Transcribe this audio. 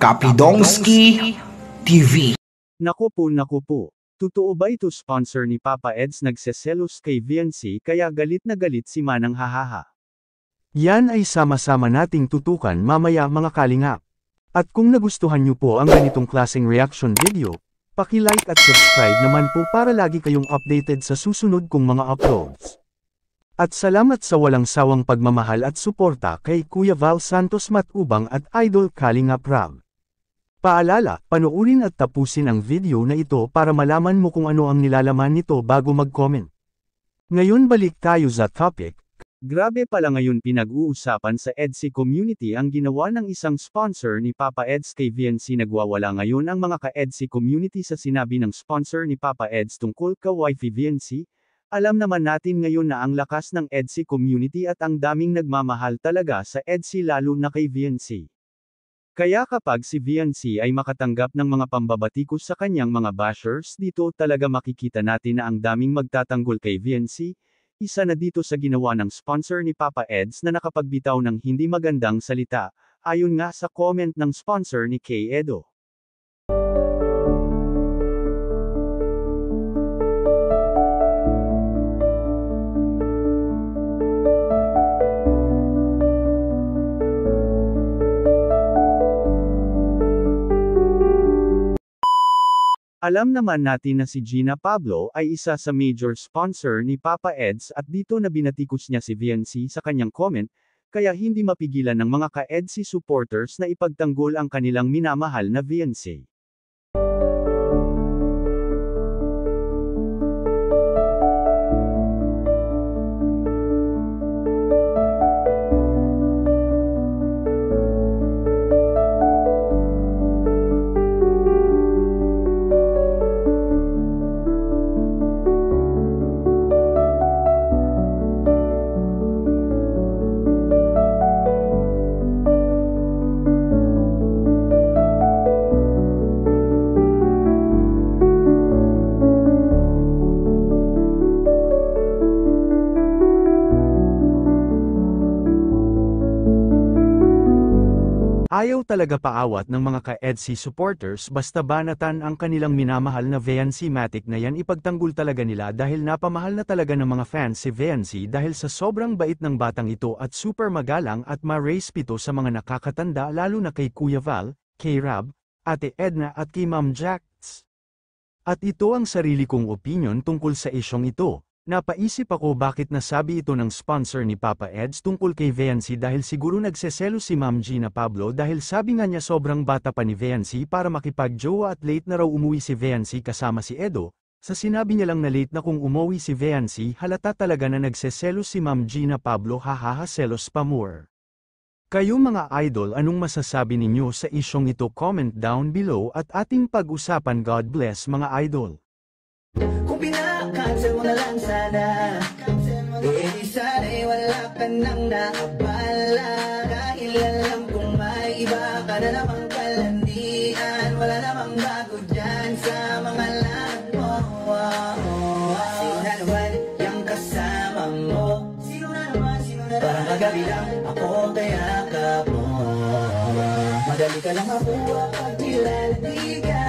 Kapidongski TV. Naku po. Totoo ba ito sponsor ni Papa Eds nagseselos kay VNC kaya galit na galit si Manang Hahaha? Yan ay sama-sama nating tutukan mamaya mga kalingap. At kung nagustuhan nyo po ang ganitong klaseng reaction video, paki-like at subscribe naman po para lagi kayong updated sa susunod kong mga uploads. At salamat sa walang sawang pagmamahal at suporta kay Kuya Val Santos Matubang at Idol Kalingap Rab. Paalala, panoorin at tapusin ang video na ito para malaman mo kung ano ang nilalaman nito bago mag-comment. Ngayon balik tayo sa topic. Grabe pala ngayon pinag-uusapan sa EDSI community ang ginawa ng isang sponsor ni Papa Eds kay VNC. Nagwawala ngayon ang mga ka-EDSI community sa sinabi ng sponsor ni Papa Eds tungkol ka wifey VNC. Alam naman natin ngayon na ang lakas ng EDSI community at ang daming nagmamahal talaga sa EDSI lalo na kay VNC. Kaya kapag si VNC ay makatanggap ng mga pambabatikos sa kanyang mga bashers, dito talaga makikita natin na ang daming magtatanggol kay VNC. Isa na dito sa ginawa ng sponsor ni Papa Eds na nakapagbitaw ng hindi magandang salita, ayon nga sa comment ng sponsor ni Kay Edo. Alam naman natin na si Gina Pablo ay isa sa major sponsor ni Papa Eds at dito na binatikos niya si VNC sa kanyang comment, kaya hindi mapigilan ng mga ka-EDSI supporters na ipagtanggol ang kanilang minamahal na VNC. Ayaw talaga paawat ng mga ka-EDSI supporters basta banatan ang kanilang minamahal na VNC matic na yan ipagtanggol talaga nila dahil napamahal na talaga ng mga fans si VNC dahil sa sobrang bait ng batang ito at super magalang at ma-respeto sa mga nakakatanda lalo na kay Kuya Val, kay Rab, Ate Edna at kay Ma'am Jax. At ito ang sarili kong opinion tungkol sa isyong ito. Napaisip ako bakit nasabi ito ng sponsor ni Papa Eds tungkol kay VNC dahil siguro nagseselos si Ma'am Gina Pablo dahil sabi nga niya sobrang bata pa ni VNC para makipag-jowa at late na raw umuwi si VNC kasama si Edo. Sa sinabi niya lang na late na kung umuwi si VNC halata talaga na nagseselos si Ma'am Gina Pablo hahaha selos pa more. Kayo mga idol, anong masasabi ninyo sa isyong ito? Comment down below at ating pag-usapan. God bless mga idol. Kung pinaka-cancel mo na lang sana, di sana'y wala ka nang naabala. Dahil alam kong may iba ka na namang kalandian. Wala namang bago dyan sa mga lang mo. Sino na naman yung kasama mo? Sino na naman? Parang kagabi lang ako kaya ka mo. Madali ka lang makuha pag nilalandi ka.